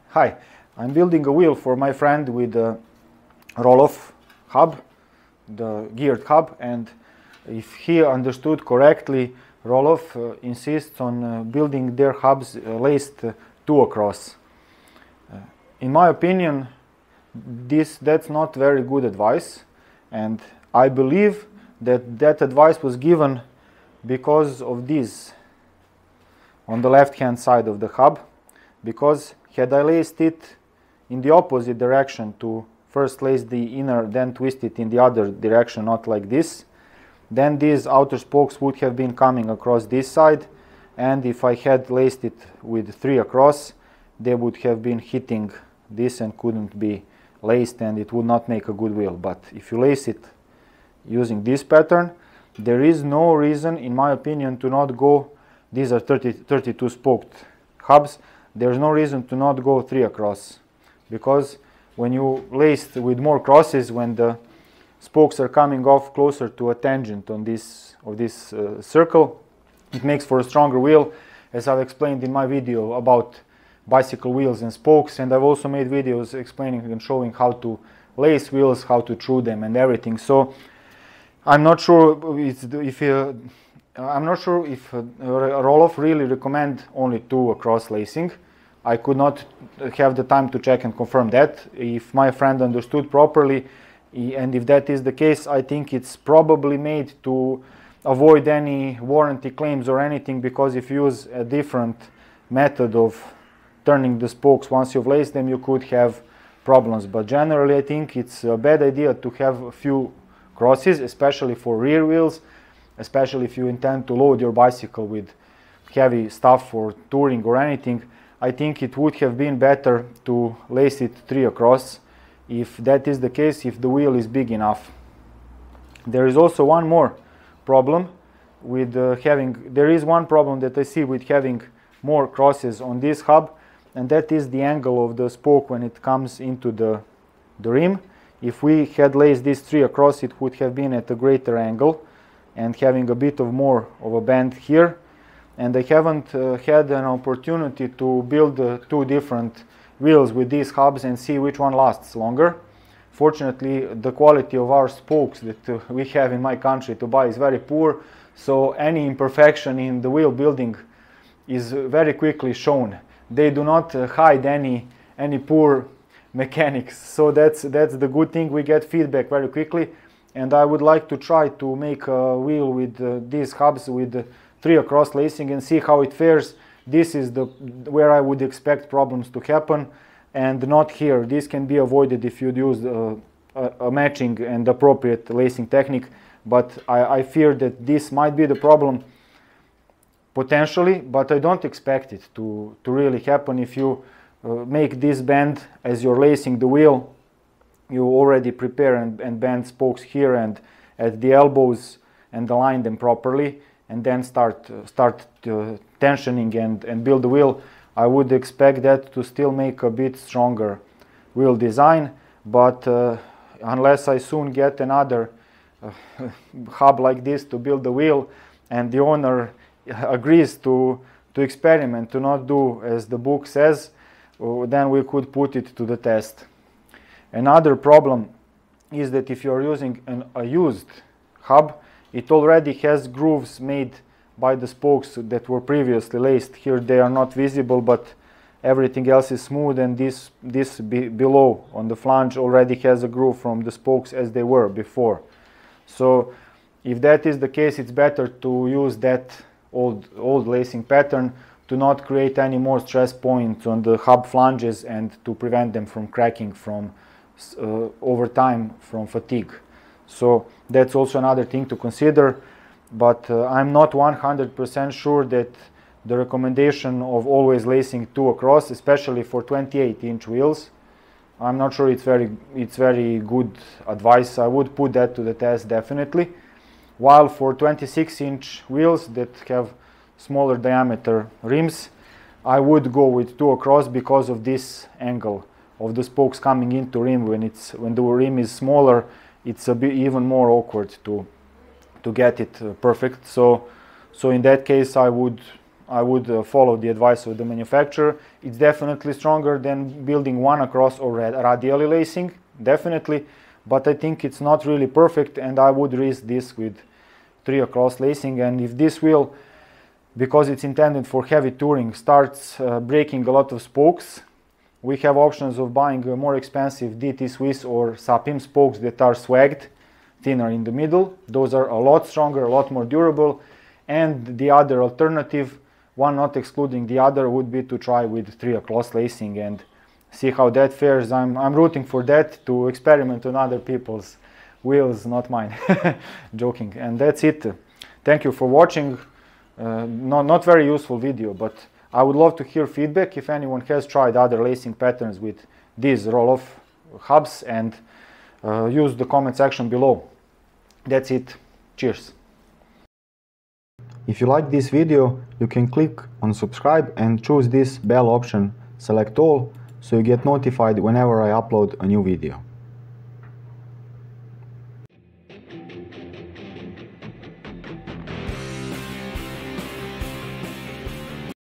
Hi, I'm building a wheel for my friend with a Rohloff hub, the geared hub, and if he understood correctly, Rohloff insists on building their hubs laced 2 across. In my opinion, that's not very good advice, and I believe that that advice was given because of this on the left hand side of the hub, because had I laced it in the opposite direction, to first lace the inner, then twist it in the other direction, not like this, then these outer spokes would have been coming across this side, and if I had laced it with 3 across, they would have been hitting this and couldn't be laced, and it would not make a good wheel. But if you lace it using this pattern, there is no reason, in my opinion, to not go, these are 32 spoked hubs, there's no reason to not go 3 across, because when you lace with more crosses, when the spokes are coming off closer to a tangent on this circle, it makes for a stronger wheel, as I've explained in my video about bicycle wheels and spokes, and I've also made videos explaining and showing how to lace wheels, how to true them and everything. So I'm not sure if Rohloff really recommend only 2 across lacing. I could not have the time to check and confirm that. If my friend understood properly, and if that is the case, I think it's probably made to avoid any warranty claims or anything, because if you use a different method of turning the spokes once you've laced them, you could have problems. But generally I think it's a bad idea to have a few crosses, especially for rear wheels, especially if you intend to load your bicycle with heavy stuff for touring or anything. I think it would have been better to lace it 3 across, if that is the case, if the wheel is big enough. There is also one more problem with there is one problem that I see with having more crosses on this hub, and that is the angle of the spoke when it comes into the rim. If we had laced these 3 across, it would have been at a greater angle and having a bit of more of a bend here. And I haven't had an opportunity to build 2 different wheels with these hubs and see which one lasts longer. Fortunately, the quality of our spokes that we have in my country to buy is very poor, so any imperfection in the wheel building is very quickly shown. They do not hide any poor mechanics, so that's the good thing. We get feedback very quickly, and I would like to try to make a wheel with these hubs with 3 across lacing and see how it fares. This is where I would expect problems to happen, and not here. This can be avoided if you'd use a matching and appropriate lacing technique, but I fear that this might be the problem potentially, but I don't expect it to really happen. If you make this bend as you're lacing the wheel, you already prepare and bend spokes here and at the elbows and align them properly, and then start tensioning and build the wheel. I would expect that to still make a bit stronger wheel design, but unless I soon get another hub like this to build the wheel, and the owner agrees to experiment, to not do as the book says, then we could put it to the test. Another problem is that if you are using a used hub, it already has grooves made by the spokes that were previously laced. Here they are not visible, but everything else is smooth, and this below on the flange already has a groove from the spokes as they were before. So if that is the case, it's better to use that old lacing pattern to not create any more stress points on the hub flanges and to prevent them from cracking from over time from fatigue. So that's also another thing to consider, but I'm not 100% sure that the recommendation of always lacing 2 across, especially for 28-inch wheels, I'm not sure it's very good advice. I would put that to the test definitely. While for 26-inch wheels that have smaller diameter rims, I would go with 2 across because of this angle of the spokes coming into rim. When the rim is smaller, it's a bit even more awkward to to get it perfect. So in that case I would follow the advice of the manufacturer. It's definitely stronger than building one across or radially lacing, definitely, but I think it's not really perfect, and I would risk this with 3 across lacing. And if this wheel, because it's intended for heavy touring, starts breaking a lot of spokes, we have options of buying more expensive DT Swiss or Sapim spokes that are swagged, thinner in the middle. Those are a lot stronger, a lot more durable. And the other alternative, one not excluding the other, would be to try with 3 across lacing and see how that fares. I'm rooting for that, to experiment on other people's wheels, not mine. Joking. And that's it. Thank you for watching. Not very useful video, but I would love to hear feedback if anyone has tried other lacing patterns with these Rohloff hubs, and use the comment section below. That's it. Cheers. If you like this video, you can click on subscribe and choose this bell option, select all, so you get notified whenever I upload a new video.